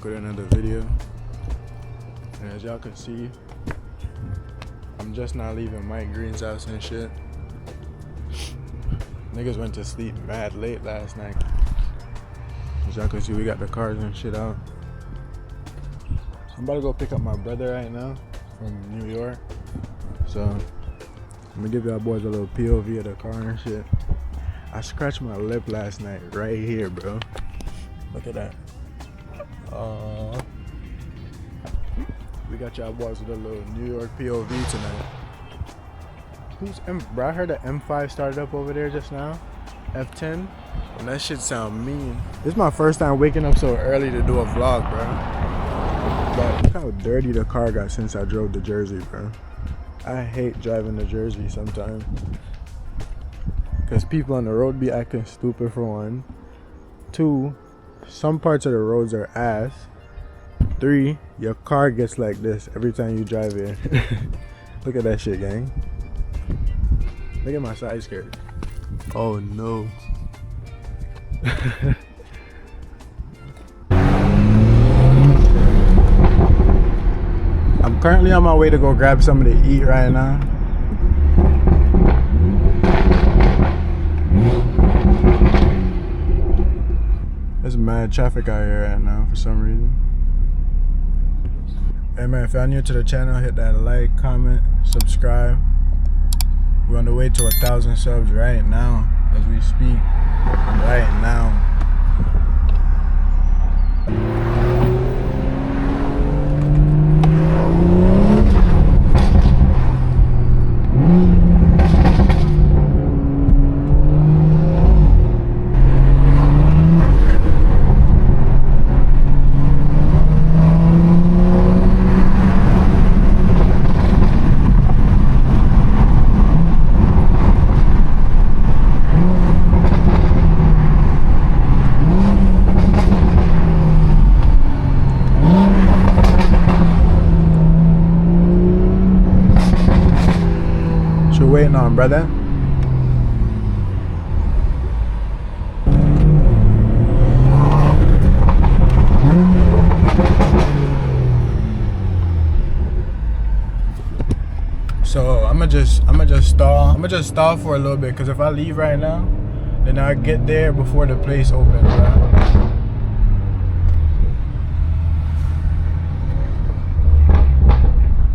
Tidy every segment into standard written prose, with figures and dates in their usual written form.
back with another video, and as y'all can see, I'm just now leaving Mike Green's house and shit. Niggas went to sleep mad late last night. As y'all can see, we got the cars and shit out. I'm about to go pick up my brother right now from New York, so I'm gonna give y'all boys a little POV of the car and shit. I scratched my lip last night right here, bro. Look at that. We got y'all boys with a little New York POV tonight. Who's bro? I heard the M5 started up over there just now. F10. And that shit sound mean. This is my first time waking up so early to do a vlog, bro. But look how dirty the car got since I drove to Jersey, bro. I hate driving to Jersey sometimes. Cause people on the road be acting stupid for one. 2, some parts of the roads are ass. 3, your car gets like this every time you drive here. Look at that shit, gang. Look at my side skirt. Oh no. I'm currently on my way to go grab something to eat right now. There's mad traffic out here right now for some reason. Hey man, if y'all new to the channel, hit that like, comment, subscribe. We're on the way to 1,000 subs right now as we speak. Right now. Waiting on, brother. So I'm gonna just stall for a little bit, because if I leave right now, then I'll get there before the place opens, bro.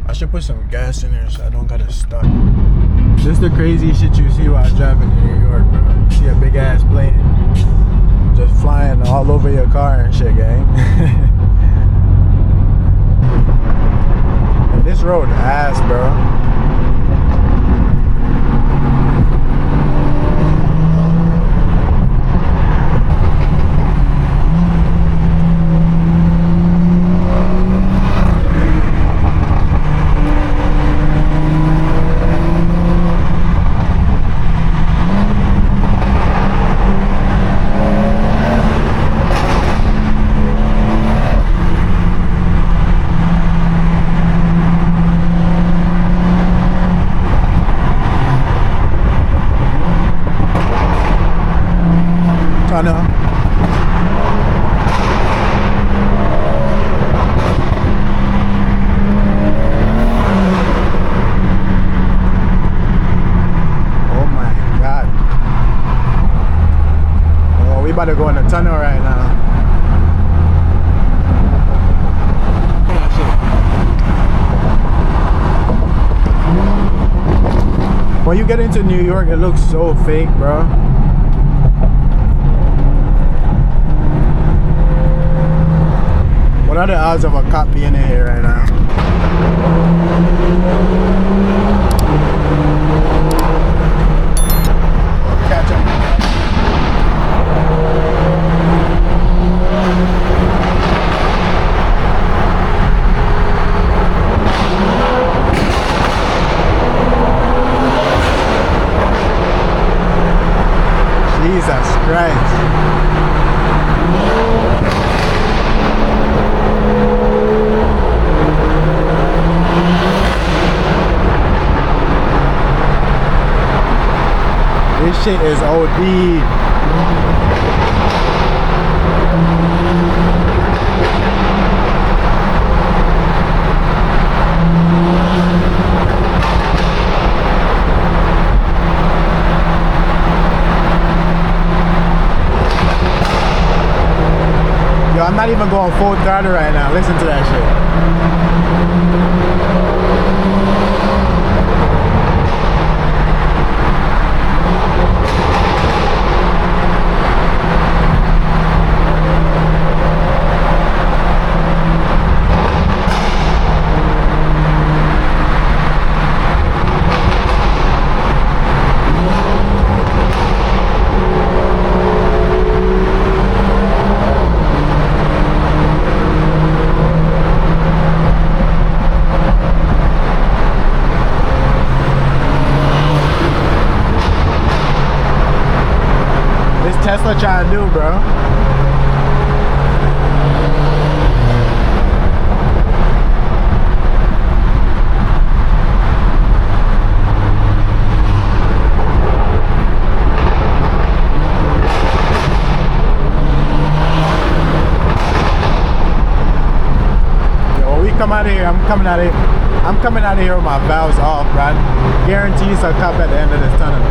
I should put some gas in there so I don't gotta stop. This is the crazy shit you see while driving in New York, bro. You see a big ass plane just flying all over your car and shit, gang. And this road ass, bro. About to go in the tunnel right now. When you get into New York, it looks so fake, bro. What are the odds of a cop being in here right now? Catch him. Jesus Christ. This shit is OD. gonna go on full throttle right now. Listen to that shit. Tesla trying to do, bro. Yo, when we come out of here, I'm coming out of here with my valves off, bro. Guarantees a cop at the end of this tunnel.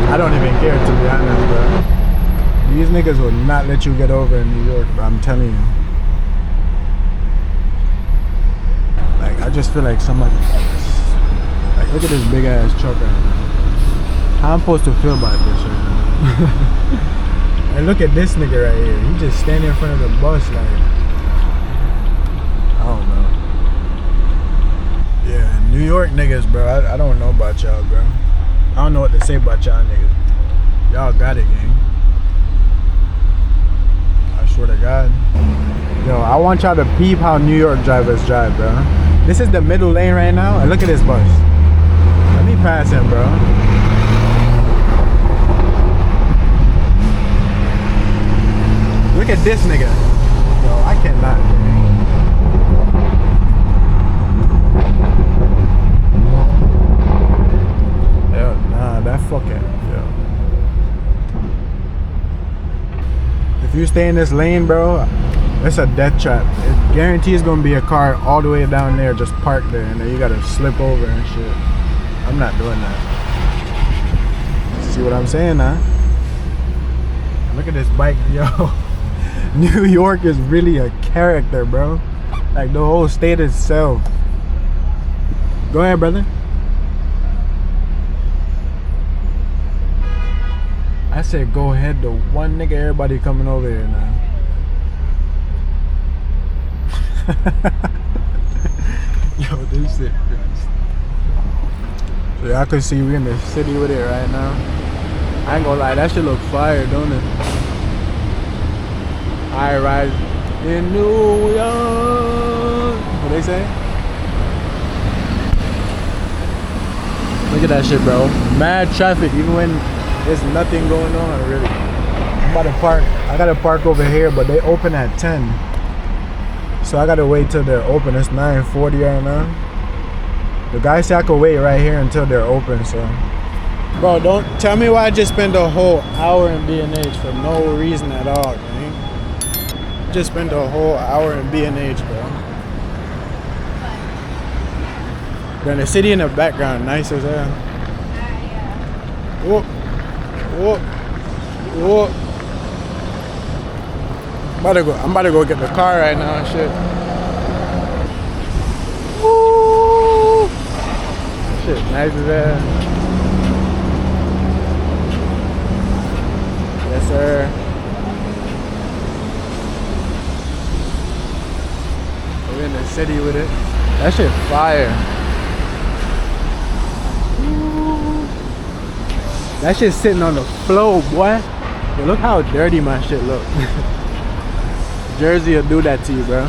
I don't even care, to be honest, bro. These niggas will not let you get over in New York, bro. I'm telling you. Like, I just feel like somebody... Like, look at this big ass truck right now. How I'm supposed to feel about this right now? And look at this nigga right here. He just standing in front of the bus like... I don't know. Yeah, New York niggas, bro. I don't know about y'all, bro. I don't know what to say about y'all niggas. Y'all got it, gang. I swear to God. Yo, I want y'all to peep how New York drivers drive, bro. This is the middle lane right now, and look at this bus. Let me pass him, bro. Look at this nigga. Yo, I cannot, man. That fucking, yo. If you stay in this lane, bro, it's a death trap. It guarantees gonna be a car all the way down there, just parked there, and then you gotta slip over and shit. I'm not doing that. See what I'm saying, huh? Look at this bike, yo. New York is really a character, bro. Like the whole state itself. Go ahead, brother. I said go ahead to one nigga, everybody coming over here now. Yo, this shit. So y'all can see we in the city with it right now. I ain't gonna lie, that shit look fire, don't it? I ride in New York. What they say? Look at that shit, bro. Mad traffic, even when there's nothing going on, really. I'm about to park. I gotta park over here, but they open at 10. So I gotta wait till they're open. It's 9:40 right now. The guy said I could wait right here until they're open, so. Bro, don't tell me why I just spent a whole hour in B&H for no reason at all, man. Just spent a whole hour in B&H, bro. Then the city in the background, nice as hell. Whoop. Whoop. Whoop. I'm about to go get the car right now and shit. Woo! Shit, nice as hell. Yes, sir. We're in the city with it. That shit fire. That shit sitting on the floor, boy. Yo, look how dirty my shit look. Jersey will do that to you, bro.